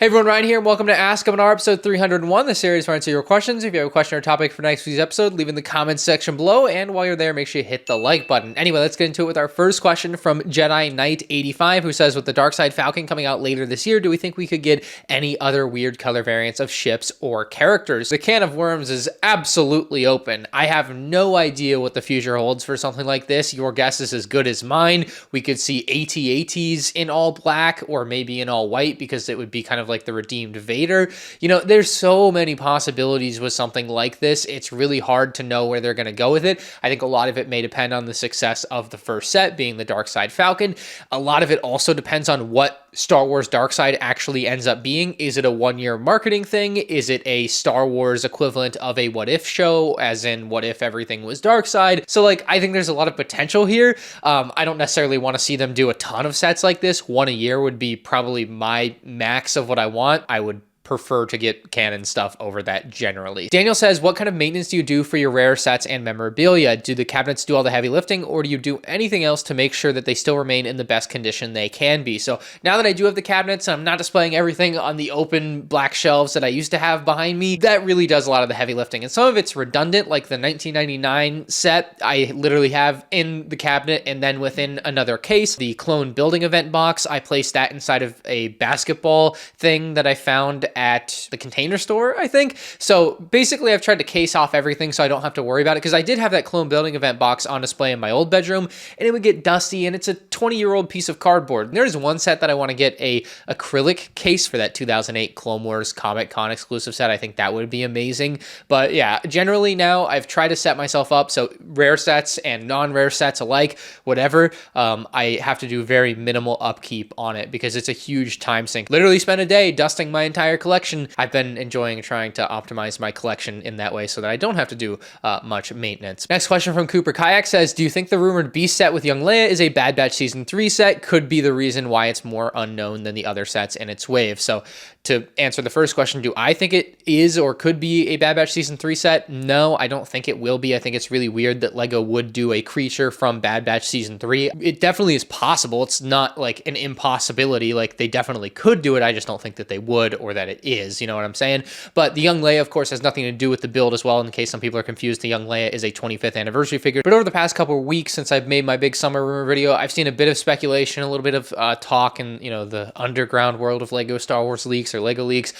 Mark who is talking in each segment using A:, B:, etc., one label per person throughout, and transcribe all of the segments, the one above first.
A: Hey everyone, Ryan here, and welcome to Ask MandR episode 301, the series where I answer your questions. If you have a question or topic for next week's episode, leave in the comments section below, and while you're there, make sure you hit the like button. Anyway, let's get into it with our first question from Jedi Knight 85, who says, with the Darkside Falcon coming out later this year, do we think we could get any other weird color variants of ships or characters? The can of worms is absolutely open. I have no idea what the future holds for something like this. Your guess is as good as mine. We could see AT-ATs in all black, or maybe in all white, because it would be kind of like the redeemed Vader. You know, there's so many possibilities with something like this. It's really hard to know where they're going to go with it. I think a lot of it may depend on the success of the first set, being the Darkside Falcon. A lot of it also depends on what Star Wars Darkside actually ends up being. Is it a one-year marketing thing? Is it a Star Wars equivalent of a what if show, as in what if everything was Darkside? So like, I think there's a lot of potential here. I don't necessarily want to see them do a ton of sets like this. One a year would be probably my max of what I want. I would prefer to get canon stuff over that generally. Daniel says, what kind of maintenance do you do for your rare sets and memorabilia? Do the cabinets do all the heavy lifting, or do you do anything else to make sure that they still remain in the best condition they can be? So now that I do have the cabinets, I'm not displaying everything on the open black shelves that I used to have behind me. That really does a lot of the heavy lifting, and some of it's redundant, like the 1999 set I literally have in the cabinet and then within another case. The clone building event box, I placed that inside of a basketball thing that I found at the Container Store, I think. So basically I've tried to case off everything so I don't have to worry about it, because I did have that clone building event box on display in my old bedroom and it would get dusty, and it's a 20-year-old piece of cardboard. And there's one set that I want to get a acrylic case for, that 2008 Clone Wars Comic Con exclusive set. I think that would be amazing. But yeah, generally now I've tried to set myself up so rare sets and non-rare sets alike, whatever, I have to do very minimal upkeep on it because it's a huge time sink. Literally spend a day dusting my entire collection. I've been enjoying trying to optimize my collection in that way so that I don't have to do much maintenance. Next question from Cooper Kayak says, do you think the rumored Beast set with Young Leia is a Bad Batch Season 3 set? Could be the reason why it's more unknown than the other sets in its wave. So to answer the first question, do I think it is or could be a Bad Batch Season 3 set? No, I don't think it will be. I think it's really weird that LEGO would do a creature from Bad Batch Season 3. It definitely is possible. It's not like an impossibility. Like, they definitely could do it. I just don't think that they would, or that it is, you know what I'm saying? But the Young Leia, of course, has nothing to do with the build as well. In case some people are confused, the Young Leia is a 25th anniversary figure. But over the past couple of weeks since I've made my big summer rumor video, I've seen a bit of speculation, a little bit of talk in, you know, the underground world of LEGO Star Wars leaks or LEGO leaks.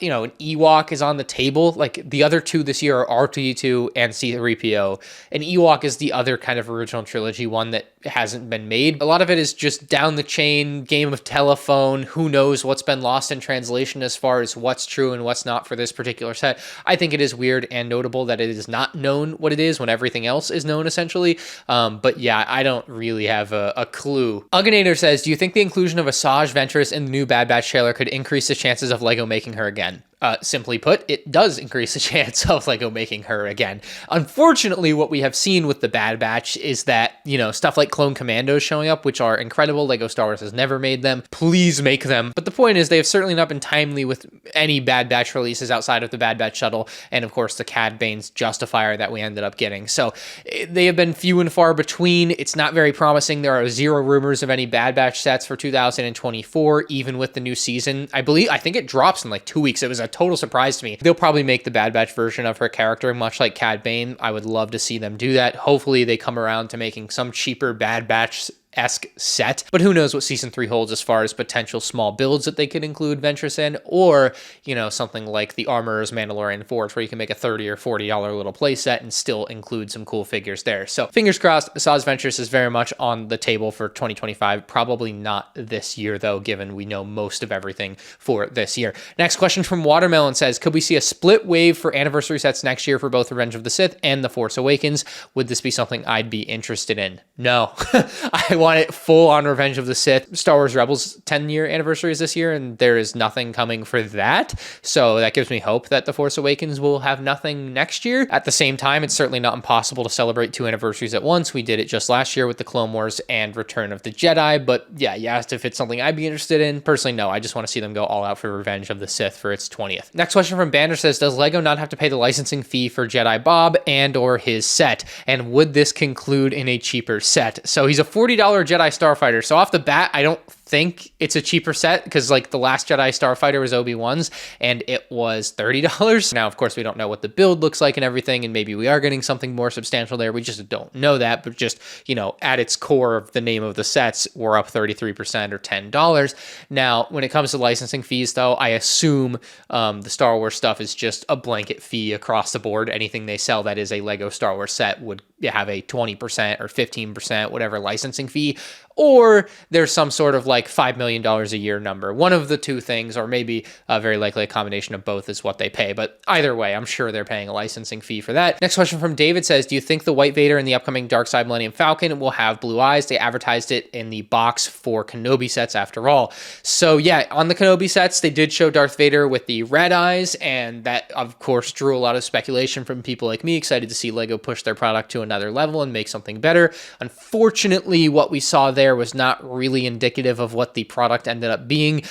A: You know, an Ewok is on the table. Like, the other two this year are R2-D2 and C-3PO. An Ewok is the other kind of original trilogy one that hasn't been made. A lot of it is just down the chain, game of telephone. Who knows what's been lost in translation as far as what's true and what's not for this particular set. I think it is weird and notable that it is not known what it is when everything else is known, essentially. But yeah, I don't really have a clue. Ugganator says, do you think the inclusion of Asajj Ventress in the new Bad Batch trailer could increase the chances of LEGO making her again? Simply put, it does increase the chance of LEGO making her again. Unfortunately, what we have seen with the Bad Batch is that, you know, stuff like Clone Commandos showing up, which are incredible. LEGO Star Wars has never made them. Please make them. But the point is, they have certainly not been timely with any Bad Batch releases outside of the Bad Batch shuttle, and of course the Cad Bane's Justifier that we ended up getting. So they have been few and far between. It's not very promising. There are zero rumors of any Bad Batch sets for 2024, even with the new season. I think it drops in like 2 weeks. It was a total surprise to me. They'll probably make the Bad Batch version of her character much like Cad Bane. I would love to see them do that. Hopefully they come around to making some cheaper Bad Batch-esque set, but who knows what Season 3 holds as far as potential small builds that they could include Ventress in, or, you know, something like the Armorer's Mandalorian Forge, where you can make a $30 or $40 little play set and still include some cool figures there. So fingers crossed, Asajj Ventress is very much on the table for 2025. Probably not this year, though, given we know most of everything for this year. Next question from Watermelon says, could we see a split wave for anniversary sets next year for both Revenge of the Sith and The Force Awakens? Would this be something I'd be interested in? No. I want it full on Revenge of the Sith. Star Wars Rebels 10-year anniversary is this year, and there is nothing coming for that. So that gives me hope that The Force Awakens will have nothing next year. At the same time, it's certainly not impossible to celebrate 2 anniversaries at once. We did it just last year with the Clone Wars and Return of the Jedi. But yeah, you asked if it's something I'd be interested in. Personally, no. I just want to see them go all out for Revenge of the Sith for its 20th. Next question from Banner says, does LEGO not have to pay the licensing fee for Jedi Bob and or his set? And would this conclude in a cheaper set? So he's a $40 Jedi Starfighter. So off the bat, I don't think it's a cheaper set because like the Last Jedi Starfighter was Obi-Wan's and it was $30. Now, of course, we don't know what the build looks like and everything, and maybe we are getting something more substantial there. We just don't know that, but just, you know, at its core of the name of the sets, we're up 33% or $10. Now, when it comes to licensing fees, though, I assume the Star Wars stuff is just a blanket fee across the board. Anything they sell that is a Lego Star Wars set would have a 20% or 15%, whatever licensing fee, or there's some sort of like $5 million a year number. One of the two things, or maybe very likely a combination of both is what they pay. But either way, I'm sure they're paying a licensing fee for that. Next question from David says, do you think the White Vader in the upcoming Dark Side Millennium Falcon will have blue eyes? They advertised it in the box for Kenobi sets after all. So yeah, on the Kenobi sets, they did show Darth Vader with the red eyes, and that of course drew a lot of speculation from people like me, excited to see Lego push their product to another level and make something better. Unfortunately, what we saw there was not really indicative of what the product ended up being.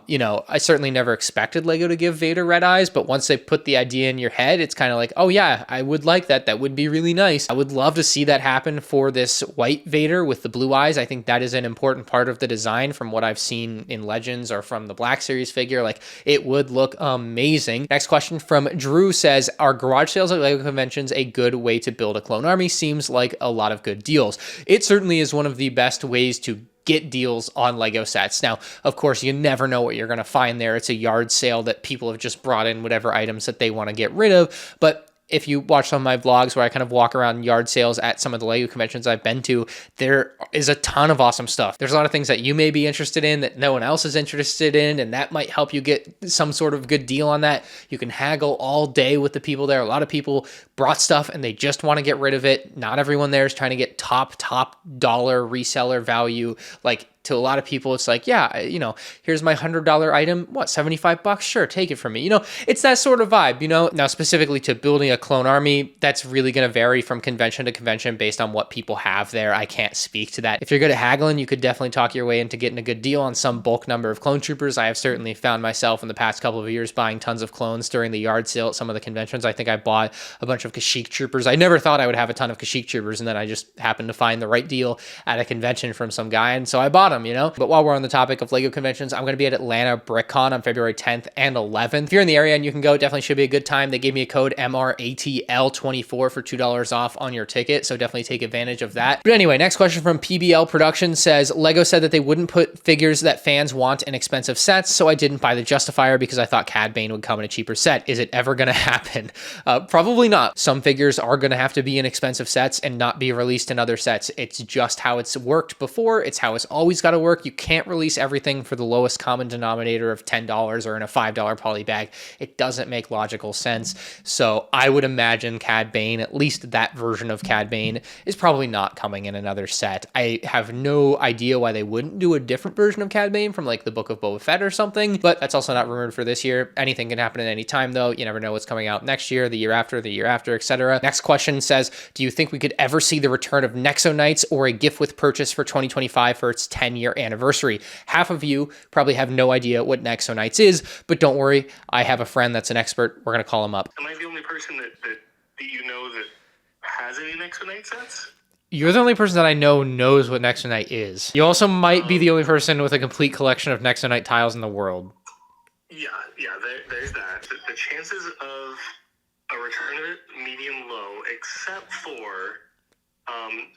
A: You know, I certainly never expected Lego to give Vader red eyes, but once they put the idea in your head, it's kind of like, oh yeah, I would like that. That would be really nice. I would love to see that happen for this White Vader with the blue eyes. I think that is an important part of the design from what I've seen in Legends or from the Black Series figure. Like, it would look amazing. Next question from Drew says, are garage sales at Lego conventions a good way to build a clone army? Seems like a lot of good deals. It certainly is one of the best ways to get deals on Lego sets. Now, of course, you never know what you're going to find there. It's a yard sale that people have just brought in whatever items that they want to get rid of. But if you watch some of my vlogs where I kind of walk around yard sales at some of the Lego conventions I've been to, there is a ton of awesome stuff. There's a lot of things that you may be interested in that no one else is interested in, and that might help you get some sort of good deal on that. You can haggle all day with the people there. A lot of people brought stuff and they just want to get rid of it. Not everyone there is trying to get top dollar reseller value. Like, to a lot of people, it's like, yeah, you know, here's my $100 item. What, $75? Sure, take it from me. You know, it's that sort of vibe, you know. Now, specifically to building a clone army, that's really going to vary from convention to convention based on what people have there. I can't speak to that. If you're good at haggling, you could definitely talk your way into getting a good deal on some bulk number of clone troopers. I have certainly found myself in the past couple of years buying tons of clones during the yard sale at some of the conventions. I think I bought a bunch of Kashyyyk troopers. I never thought I would have a ton of Kashyyyk troopers, and then I just happened to find the right deal at a convention from some guy, and so I bought them, you know. But while we're on the topic of Lego conventions, I'm going to be at Atlanta BrickCon on February 10th and 11th. If you're in the area and you can go, definitely should be a good time. They gave me a code MRATL24 for $2 off on your ticket, so definitely take advantage of that. But anyway, next question from PBL Productions says, Lego said that they wouldn't put figures that fans want in expensive sets, so I didn't buy the Justifier because I thought Cad Bane would come in a cheaper set. Is it ever going to happen? Probably not. Some figures are going to have to be in expensive sets and not be released in other sets. It's just how it's worked before. It's how it's always got to work. You can't release everything for the lowest common denominator of $10 or in a $5 poly bag. It doesn't make logical sense. So I would imagine Cad Bane, at least that version of Cad Bane, is probably not coming in another set. I have no idea why they wouldn't do a different version of Cad Bane from like the Book of Boba Fett or something, but that's also not rumored for this year. Anything can happen at any time though. You never know what's coming out next year, the year after, etc. Next question says, do you think we could ever see the return of Nexo Knights or a gift with purchase for 2025 for its 10-year anniversary? Half of you probably have no idea what Nexo Knights is, but don't worry, I have a friend that's an expert. We're going to call him up.
B: Am I the only person that you know that has any Nexo Knight sets?
A: You're the only person that I know knows what Nexo Knight is. You also might be the only person with a complete collection of Nexo Knight tiles in the world.
B: Yeah, there's that. The chances of a return of it, medium low, except for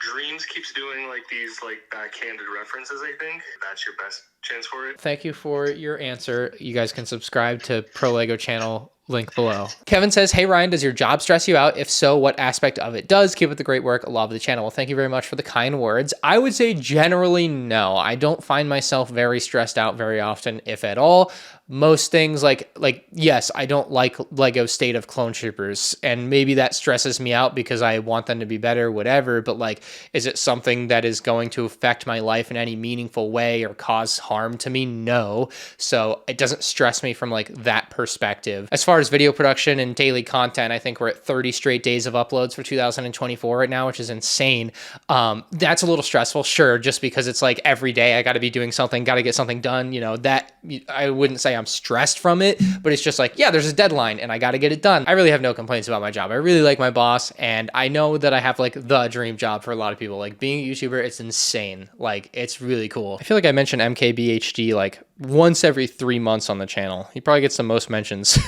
B: Dreams keeps doing like these like backhanded references. I think that's your best chance for it.
A: Thank you for your answer. You guys can subscribe to Pro Lego channel, link below. Kevin says, hey Ryan, does your job stress you out? If so, what aspect of it does? Keep up the great work. Love the channel. Well, thank you very much for the kind words. I would say generally no. I don't find myself very stressed out very often, if at all. Most things like yes, I don't like Lego State of Clone Troopers, and maybe that stresses me out because I want them to be better, whatever, but like, is it something that is going to affect my life in any meaningful way or cause harm to me? No. So it doesn't stress me from like that perspective. As far as video production and daily content, I think we're at 30 straight days of uploads for 2024 right now, which is insane. That's a little stressful, sure, just because it's like every day I got to be doing something, got to get something done, you know, that I wouldn't say I'm stressed from it, but it's just like, yeah, there's a deadline and I got to get it done. I really have no complaints about my job. I really like my boss, and I know that I have like the dream job for a lot of people. Like being a YouTuber, it's insane. Like it's really cool. I feel like I mention MKBHD like once every 3 months on the channel. He probably gets the most mentions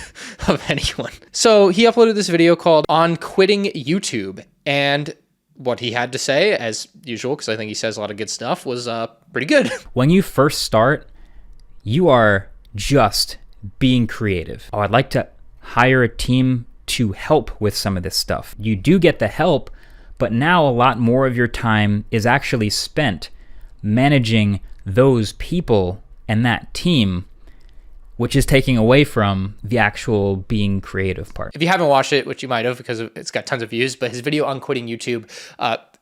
A: of anyone. So he uploaded this video called On Quitting YouTube, and what he had to say, as usual, because I think he says a lot of good stuff, was pretty good.
C: When you first start, you are just being creative. Oh, I'd like to hire a team to help with some of this stuff. You do get the help, but now a lot more of your time is actually spent managing those people and that team, which is taking away from the actual being creative part.
A: If you haven't watched it, which you might have because it's got tons of views, but his video on quitting YouTube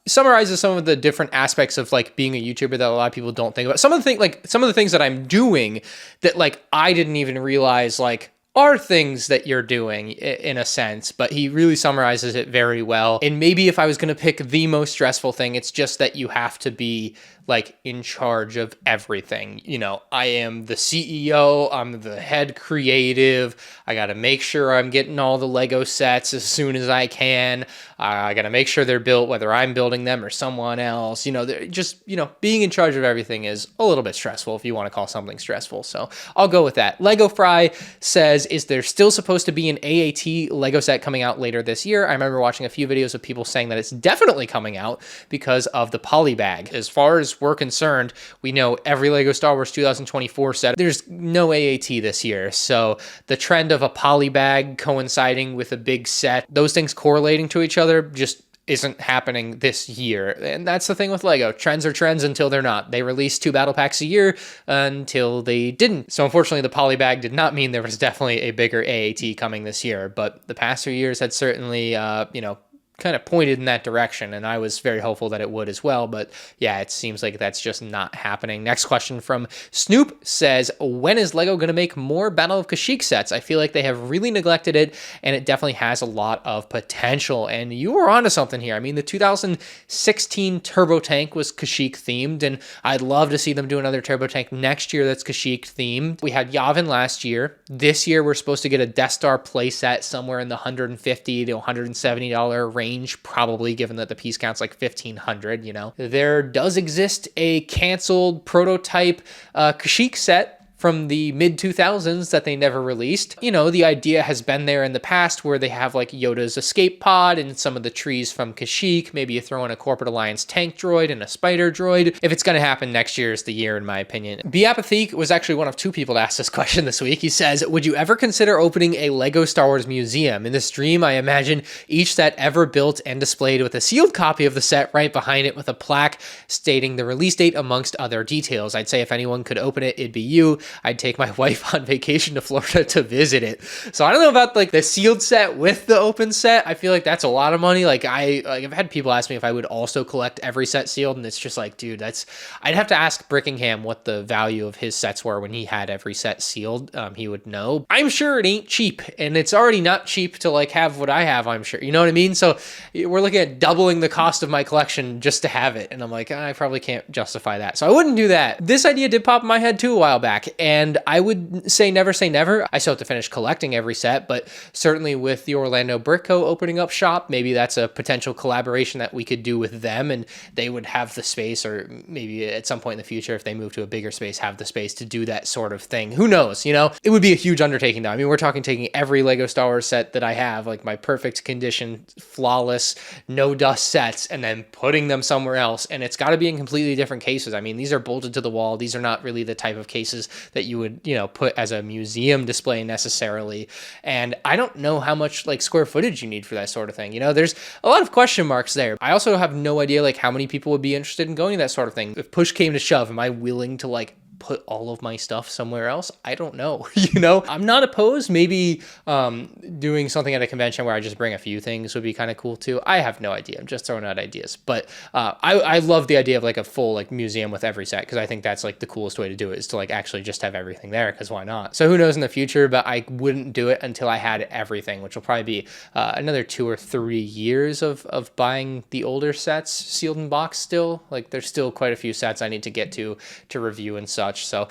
A: summarizes some of the different aspects of like being a YouTuber that a lot of people don't think about. Some of the things that I'm doing that like I didn't even realize like are things that you're doing in a sense, but he really summarizes it very well. And maybe if I was going to pick the most stressful thing, it's just that you have to be like in charge of everything. You know, I am the CEO, I'm the head creative. I got to make sure I'm getting all the Lego sets as soon as I can. I got to make sure they're built, whether I'm building them or someone else. You know, just, you know, being in charge of everything is a little bit stressful if you want to call something stressful. So I'll go with that. Lego Fry says, is there still supposed to be an AAT Lego set coming out later this year? I remember watching a few videos of people saying that it's definitely coming out because of the poly bag. As far as we're concerned, we know every Lego Star Wars 2024 set, there's no AAT this year. So the trend of a poly bag coinciding with a big set, those things correlating to each other just isn't happening this year. And that's the thing with Lego. Trends are trends until they're not. They release 2 battle packs a year until they didn't. So unfortunately, the poly bag did not mean there was definitely a bigger AAT coming this year. But the past few years had certainly, you know, kind of pointed in that direction, and I was very hopeful that it would as well, but yeah, it seems like that's just not happening. Next question from Snoop says, when is LEGO going to make more Battle of Kashyyyk sets? I feel like they have really neglected it, and it definitely has a lot of potential, and you were onto something here. I mean, the 2016 Turbo Tank was Kashyyyk themed, and I'd love to see them do another Turbo Tank next year that's Kashyyyk themed. We had Yavin last year. This year, we're supposed to get a Death Star playset somewhere in the $150 to $170 range, probably, given that the piece count's like 1,500, you know. There does exist a canceled prototype Kashyyyk set from the mid-2000s that they never released. You know, the idea has been there in the past where they have like Yoda's escape pod and some of the trees from Kashyyyk. Maybe you throw in a Corporate Alliance tank droid and a spider droid. If it's going to happen, next year is the year, in my opinion. Beapathique was actually one of 2 people to ask this question this week. He says, would you ever consider opening a LEGO Star Wars museum? In this dream, I imagine each set ever built and displayed with a sealed copy of the set right behind it with a plaque stating the release date amongst other details. I'd say if anyone could open it, it'd be you. I'd take my wife on vacation to Florida to visit it. So I don't know about like the sealed set with the open set. I feel like that's a lot of money. Like I've had people ask me if I would also collect every set sealed, and it's just like, dude, I'd have to ask Brickingham what the value of his sets were when he had every set sealed. He would know. I'm sure it ain't cheap, and it's already not cheap to like have what I have, I'm sure. You know what I mean? So we're looking at doubling the cost of my collection just to have it. And I'm like, I probably can't justify that. So I wouldn't do that. This idea did pop in my head too a while back, and I would say never say never. I still have to finish collecting every set, but certainly with the Orlando Brick Co. opening up shop, maybe that's a potential collaboration that we could do with them, and they would have the space, or maybe at some point in the future, if they move to a bigger space, have the space to do that sort of thing. Who knows, you know? It would be a huge undertaking though. I mean, we're talking taking every LEGO Star Wars set that I have, like my perfect condition, flawless, no dust sets, and then putting them somewhere else, and it's got to be in completely different cases. I mean, these are bolted to the wall. These are not really the type of cases that you would, you know, put as a museum display necessarily. And I don't know how much like square footage you need for that sort of thing. You know, there's a lot of question marks there. I also have no idea like how many people would be interested in going to that sort of thing. If push came to shove, am I willing to like put all of my stuff somewhere else? I don't know. You know, I'm not opposed. Maybe doing something at a convention where I just bring a few things would be kind of cool too. I have no idea. I'm just throwing out ideas. But I love the idea of like a full like museum with every set, because I think that's like the coolest way to do it, is to like actually just have everything there, because why not? So who knows in the future, but I wouldn't do it until I had everything, which will probably be another 2 or 3 years of buying the older sets sealed in box still. Like there's still quite a few sets I need to get to review and such. such. So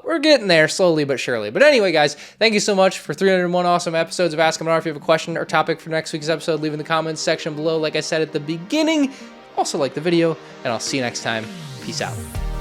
A: we're getting there slowly but surely. But anyway, guys, thank you so much for 301 awesome episodes of Ask MandR. If you have a question or topic for next week's episode, leave in the comments section below. Like I said at the beginning, also like the video, and I'll see you next time. Peace out.